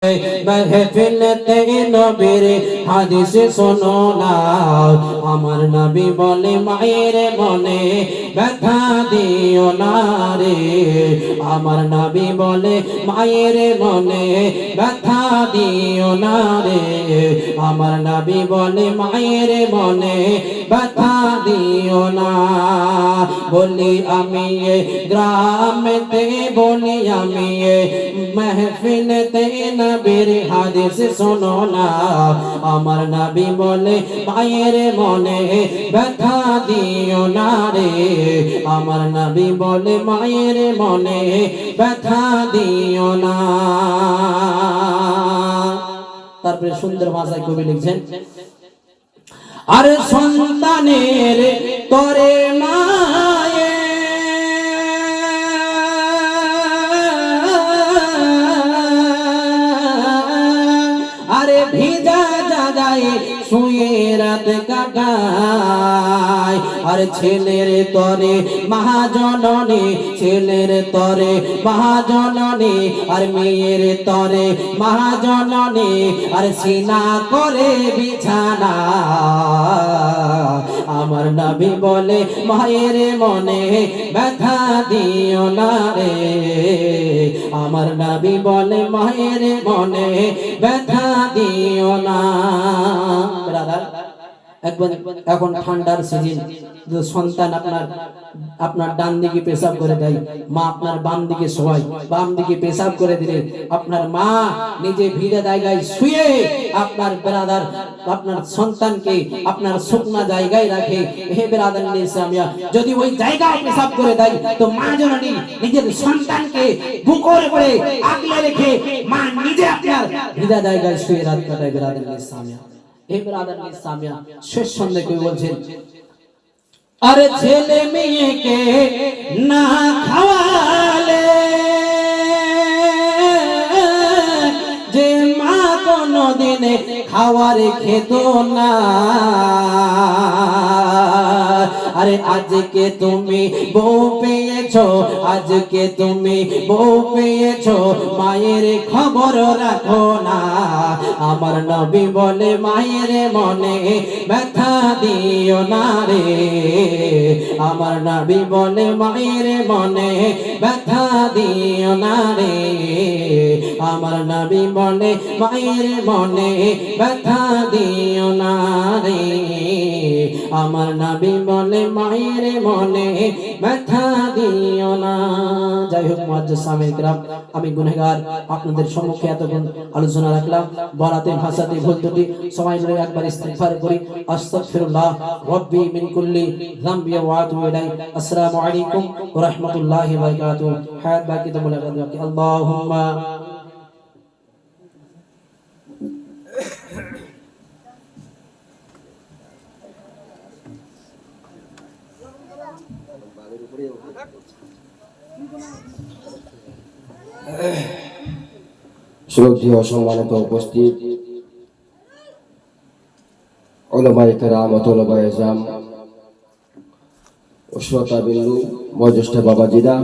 महफिलते नबीर हादिस सुनो ना আমার নবী বলে মায়ের মনে ব্যথা দিও না রে আমার নবী বলে মায়ের মনে ব্যথা দিও না রে আমার নবী বলে মায়ের মনে ব্যথা দিও না বলি আমি গ্রামেতে বলি আমি महफिलते नबीर हादिस सुनो ना আমার নবী বলে মায়ের মনে ব্যথা দিও না রে আমার নবী বলে মায়ের মনে ব্যথা দিও না তারপরে সুন্দর ভাষায় কবি লিখছেন আর সন্তানের তরে মায়ে ভিজা জাগায় শুয়ে রাত কাটায় আর ছেলের তরে মহাজননী ছেলের তরে মহাজননী আর মেয়ের তরে মহাজননী আর সিনা করে বিছানা আমার নবী বলে মায়ের মনে ব্যথা দিও না রে আমার নবী বলে মায়ের মনে ব্যথা দিও না ব্রাদার এখন ঠান্ডার সিজন সন্তান আপনার ডান দিকে পেশাব করে দেয় মা আপনার বাম দিকে শোয় বাম দিকে পেশাব করে দিলে আপনার মা নিজে ভিজে জায়গায় শুয়ে আপনার ব্রাদার আপনার সন্তানকে আপনার শুকনা জায়গায় রাখে হে ব্রাদার ইসলামিয়া যদি ওই জায়গায় পেশাব করে দেয় তো মা জননী নিজের সন্তানকে বুকের উপরে আগলে রেখে মা নিজে আপনার ভিজে জায়গায় শুয়ে রাত কাটায় ব্রাদার ইসলামিয়া শেষ সন্ধ্যে কবি বলছেন আরে ছেলে মেয়েকে না খাওয়ালে যে মা কোনদিন খাওয়ার খেত না আরে আজকে তুমি বউ পেয়েছো আজকে তুমি বউ পেয়েছো মায়ের খবর রাখো না আমার নবী বলে মায়ের মনে ব্যথা দিও না রে আমার নবী বলে মায়ের মনে ব্যথা দিও না রে আমার নবী বলে মায়ের মনে ব্যথা দিও না রে আমার নবী বলে মায়ের মনে ব্যথা দিও না যাই হোক মুআজ্জাজ সামিঈন কিরাম আমি গুনাহগার আপনাদের সম্মুখে এতক্ষণ আলোচনা রাখলাম বলাতে ভাষাতে ভুল ত্রুটি সবাই মিলে একবার ইস্তিগফার করি আস্তাগফিরুল্লাহ রাব্বি মিন কুল্লি যামবি ওয়া আতুবু ইলাইহি আসসালামু আলাইকুম ওয়া রাহমাতুল্লাহি ওয়া বারাকাতুহু হায়াত বাকি তো মুলাকাত বাকি আল্লাহুম্মা শ্রদ্ধেয় সম্মানিত উপস্থিত উলামায়ে কেরাম ওয়া ইজাম ও শ্রোতা বিন্দু বয়োজ্যেষ্ঠ বাবাজিরা